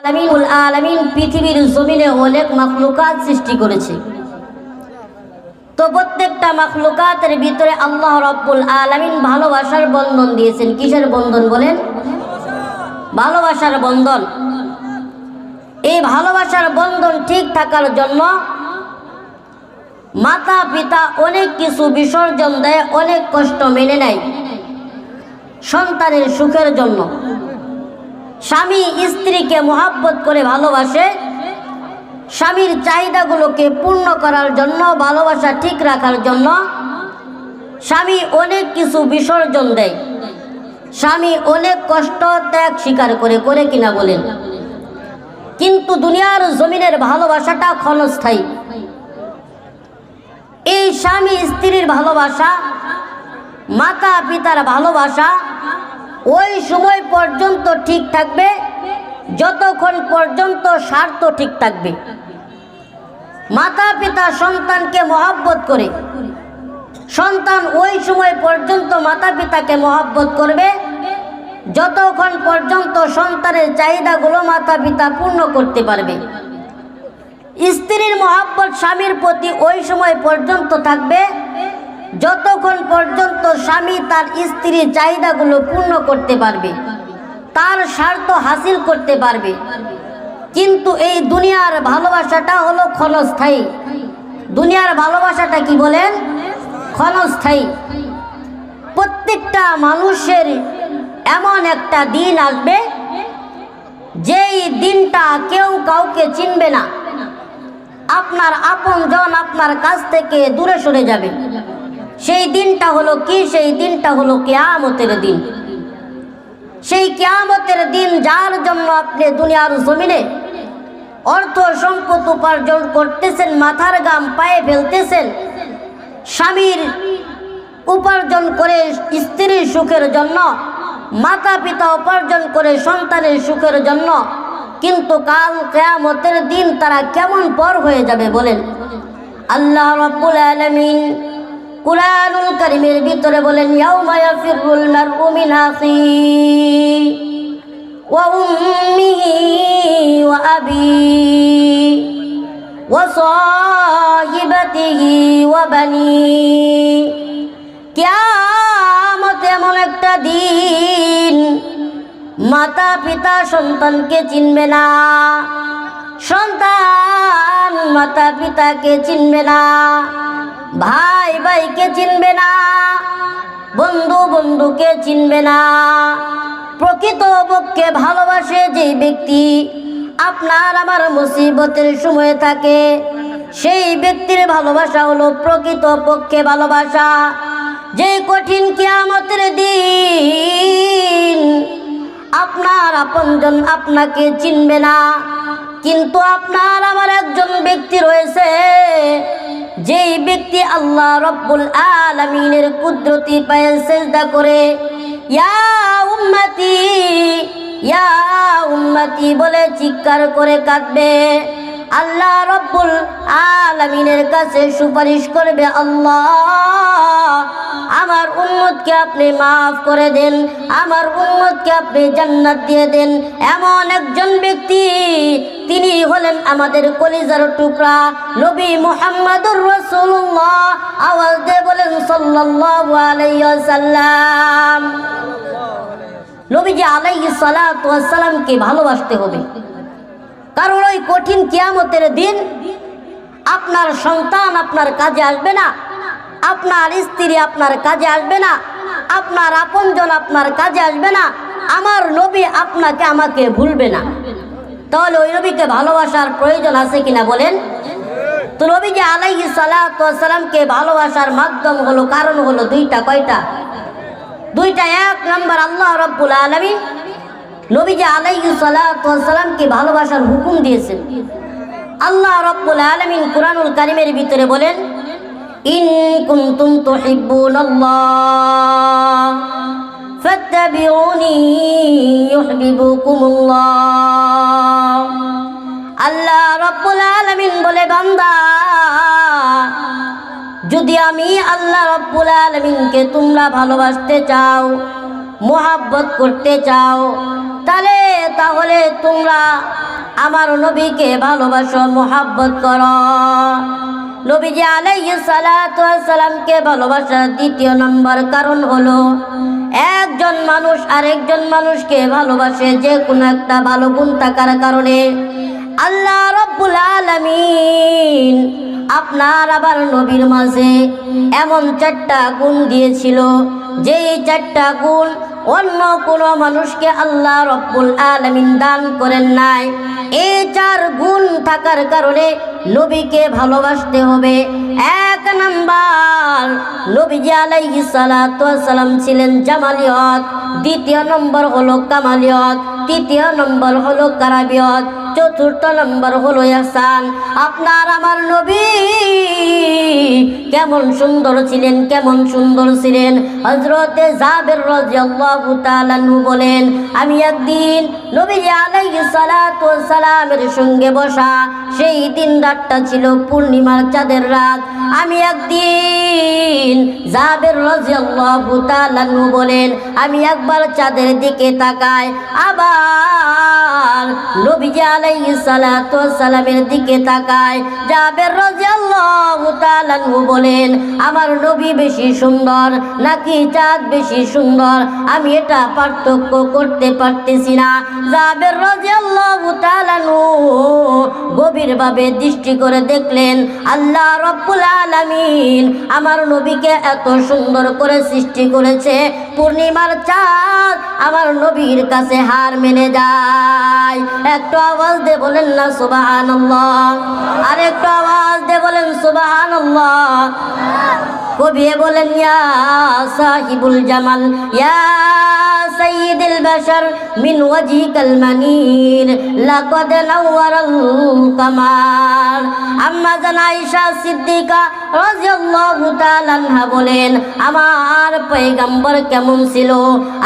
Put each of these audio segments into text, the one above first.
আলামিনুল আলামিন পৃথিবীর জমিনে অনেক মাখলুকাত সৃষ্টি করেছে। তো প্রত্যেকটা মাখলুকাতের ভিতরে আল্লাহ রাব্বুল আলামিন ভালোবাসার বন্ধন দিয়েছেন। কিসের বন্ধন বলেন? ভালোবাসার বন্ধন। এই ভালোবাসার বন্ধন ঠিক থাকার জন্য মাতা পিতা অনেক কিছু বিসর্জন দেয়, অনেক কষ্ট মেনে নেয় সন্তানের সুখের জন্য। স্বামী স্ত্রীকে মহব্বত করে ভালোবাসে, স্বামীর চাহিদাগুলোকে পূর্ণ করার জন্য, ভালোবাসা ঠিক রাখার জন্য স্বামী অনেক কিছু বিসর্জন দেয়। স্বামী অনেক কষ্ট ত্যাগ স্বীকার করে কিনা বলেন? কিন্তু দুনিয়ার জমিনের ভালোবাসাটা ক্ষণস্থায়ী। এই স্বামী স্ত্রীর ভালোবাসা, মাতা পিতার ভালোবাসা ওই সময় পর্যন্ত ঠিক থাকবে যতক্ষণ পর্যন্ত স্বার্থ ঠিক থাকবে। মাতা পিতা সন্তানকে মহব্বত করে, সন্তান ওই সময় পর্যন্ত মাতা পিতাকে মহব্বত করবে যতক্ষণ পর্যন্ত সন্তানের চাহিদাগুলো মাতা পিতা পূর্ণ করতে পারবে। স্ত্রীর মহব্বত স্বামীর প্রতি ওই সময় পর্যন্ত থাকবে যতক্ষণ পর্যন্ত স্বামী তার স্ত্রীর চাহিদাগুলো পূর্ণ করতে পারবে, তার স্বার্থ হাসিল করতে পারবে। কিন্তু এই দুনিয়ার ভালোবাসাটা হলো ক্ষণস্থায়ী। দুনিয়ার ভালোবাসাটা কি বলেন? ক্ষণস্থায়ী। প্রত্যেকটা মানুষের এমন একটা দিন আসবে যেই দিনটা কেউ কাউকে চিনবে না। আপনার আপনজন আপনার কাছ থেকে দূরে সরে যাবে। সেই দিনটা হলো কি? সেই দিনটা হলো কিয়ামতের দিন। সেই কিয়ামতের দিন যার জন্য আপনি দুনিয়ার জমিনে অর্থ সম্পদ উপার্জন করতেছেন, মাথার ঘাম পায়ে ফেলতেছেন, স্বামীর উপার্জন করে স্ত্রীর সুখের জন্য, মাতা পিতা উপার্জন করে সন্তানের সুখের জন্য, কিন্তু কাল কিয়ামতের দিন তারা কেমন পর হয়ে যাবে বলেন? আল্লাহ রাব্বুল আলামিন কুরআনুল কারীমের ভিতরে বলেন, ইয়াউমা ইয়াফিরুল মারউ মিন আখিহি ওয়া উম্মিহি ওয়া আবিহি ওয়া সাহিবাতিহি ওয়া বানিহি। কিয়ামত এমন একটা দিন, মাতা পিতা সন্তানকে চিনবে না, সন্তান মাতা পিতাকে চিনবে না, ভাই ভাইকে চিনবে না, বন্ধু বন্ধুকে চিনবে না। প্রকৃতপক্ষে ভালোবাসে যেই ব্যক্তি আপনার আমার মুসিবতের সময় থাকে, সেই ব্যক্তির ভালোবাসা হলো প্রকৃতপক্ষে ভালোবাসা। যে কঠিন কিয়ামতের দিন আপনার আপনজন আপনাকে চিনবে না, কিন্তু আপনার আমার একজন ব্যক্তি রয়েছে, যেই ব্যক্তি আল্লাহ রাব্বুল আলামিনের কুদরতি পায়ে সিজদা করে ইয়া উম্মতি ইয়া উম্মতি বলে চিৎকার করে কাঁদবে। আল্লাহ রাব্বুল আলামিনের কাছে সুপারিশ করবে, আল্লাহ আমার উম্মতকে আপনি মাফ করে দেন, আমার উম্মতকে আপনি জান্নাত দিয়ে দেন। এমন একজন ব্যক্তি, তিনি হলেন আমাদের কলিজার টুকরা নবী মুহাম্মদুর রাসূলুল্লাহ। আওয়াজ দিয়ে বলেন সাল্লাল্লাহু আলাইহি ওয়াসাল্লাম। নবীজি আলাইহিস সালাতু ওয়াস সালামকে ভালোবাসতে হবে, কারণ ওই কঠিন কিয়ামতের দিন আপনার সন্তান আপনার কাজে আসবে না, আপনার স্ত্রী আপনার কাজে আসবে না, আপনার আপনজন আপনার কাজে আসবে না, আমার নবী আপনাকে আমাকে ভুলবে না। তাহলে ওই নবীকে ভালোবাসার প্রয়োজন আছে কিনা বলেন? তো নবীজি আলাইহিস সালাতু ওয়াস সালামকে ভালোবাসার মাধ্যম হলো, কারণ হলো দুইটা। কয়টা? দুইটা। এক নম্বর, আল্লাহ রাব্বুল আলামিন নবীজি আলাইহিস সালাতু ওয়াস সালামকে ভালোবাসার হুকুম দিয়েছেন। আল্লাহ রাব্বুল আলামিন কুরআনুল কারীমের ভিতরে বলেন, ইন কুনতুম তুহিব্বুনাল্লাহ ফাত্তাবিউনি ইউহিব্বুকুমুল্লাহ। আল্লাহ রাব্বুল আলামিন বলে, বান্দা, যদি আমি আল্লাহ রাব্বুল আলামিনকে তোমরা ভালোবাসতে চাও, মুহাব্বত করতে চাও, তাহলে তোমরা আমার নবীকে ভালোবাসো, মোহাব্বত করো। নবীজি আলাইহিস সালাতু ওয়াস সালামকে ভালোবাসার দ্বিতীয় নম্বর কারণ হলো, একজন মানুষ আরেকজন মানুষকে ভালোবাসে যে কোনো একটা ভালো গুণ থাকার কারণে। আল্লাহ রাব্বুল আলামিন আপনার আবার নবীর মাঝে এমন 4টা গুণ দিয়েছিল, যেই 4টা গুণ অন্য কোনো মানুষকে আল্লাহ রাব্বুল আলামিন দান করেন নাই। এই 4 গুণ থাকার কারণে নবীকে ভালোবাসতে হবে। 1 নাম্বার, নবীজি আলাইহিস সালাতু ওয়াস সালাম ছিলেন জামালিয়ত, দ্বিতীয় নম্বর হলো কামালিয়ত, তৃতীয় নম্বর হলো কারাবিয়ত, চতুর্থ নম্বর হলো ইহসান। আপনার আমার নবী কেমন সুন্দর ছিলেন, কেমন সুন্দর ছিলেন। হযরতে জাবের রাদিয়াল্লাহু তাআলা আনহু বলেন, আমি একদিন নবী আলাইহিস সালাতু ওয়াস সালামের সঙ্গে বসা, সেই দিন রাতটা ছিল পূর্ণিমার চাঁদের রাত। আমি একদিন জাবের রাদিয়াল্লাহু তাআলা আনহু বলেন, আমি একবার চাঁদের দিকে তাকাই, আবার নবীজি আলাইহিস সালাতু ওয়াস সালামের দিকে তাকাই। জাবের রাদিয়াল্লাহু তাআলা আনহু বলেন, আমার নবী বেশি সুন্দর নাকি চাঁদ বেশি সুন্দর, আমি এটা পার্থক্য করতে পারতেছি না। জাবের রাদিয়াল্লাহু তাআলা আনহু গভীরভাবে দৃষ্টি করে দেখলেন, আল্লাহ রাব্বুল আলামিন আমার নবীকে এত সুন্দর করে সৃষ্টি করেছে, পূর্ণিমার চাঁদ আমার নবীর কাছে হার মেনে যায়। একটু আওয়াজ দিয়ে বলেন না সুবহানাল্লাহ, আর একটু আওয়াজ দিয়ে বলেন সুবহানাল্লাহ। কবি বলেন, ইয়া সাহিবুল জামাল ইয়া সাইয়্যিদুল বাশার মিন ওয়াজহিকাল মানির লাকাদ নাওয়ারাল কামাল। আম্মা জান আয়েশা সিদ্দিকা রাদিয়াল্লাহু তাআলা আনহা বলেন, আমার পয়গম্বর কেমন ছিল।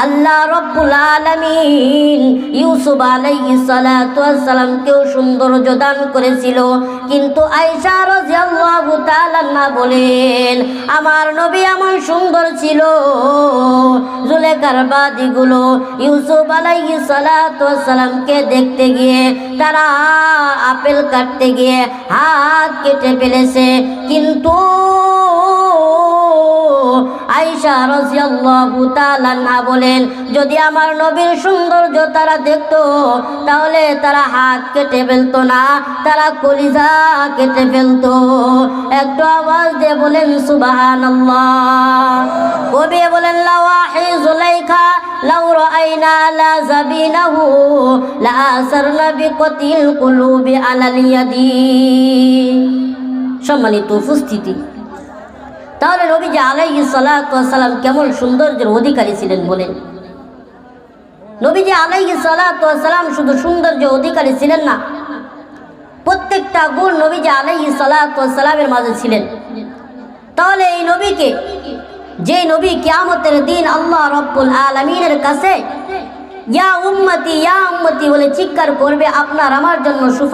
আল্লাহ রাব্বুল আলামিন ইউসুফ আলাইহিস সালাতু ওয়াস সালামকেও সৌন্দর্য দান করেছিল, কিন্তু আয়েশা রাদিয়াল্লাহু তাআলা আনহা বলেন, আমার নবী এমন সুন্দর ছিল, জুলেখার বাদীগুলো ইউসুফ আলাইহিস সালাতু ওয়াস সালামকে দেখতে গিয়ে তারা আপেল কাটতে গিয়ে হাত কেটে ফেলেছে, কিন্তু আয়েশা রাদিয়াল্লাহু তাআলা আনহা বলেন, যদি আমার নবীর সৌন্দর্য তারা দেখতো তাহলে তারা হাত কেটে ফেলতো না, তারা কলিজা কেটে ফেলতো। একটু আওয়াজ দিয়ে বলেন সুবহানাল্লাহ। কবি বলেন, লাওয়াহি যুলাইখা লাউ রাআইনা লা যাবিনাহু লা আসারনা বিকতিল কুলুবি আলাল ইয়াদি। সম্মানিত উপস্থিতি, তাহলে নবীজি আলাইহিস সালাতু ওয়াস সালাম কেমন সৌন্দর্যের অধিকারী ছিলেন বলেন। নবীজি আলাইহিস সালাতু ওয়াস সালাম শুধু সৌন্দর্যের অধিকারী ছিলেন না, প্রত্যেকটা গুণ নবীজি আলাইহিস সালাতু ওয়াস সালামের মাঝে ছিলেন। তাহলে এই নবীকে, যে নবী কিয়ামতের দিন আল্লাহ রাব্বুল আলামিনের কাছে ইয়া উম্মতি বলে চিৎকার করবে, আপনার আমার জন্য সুপারিশ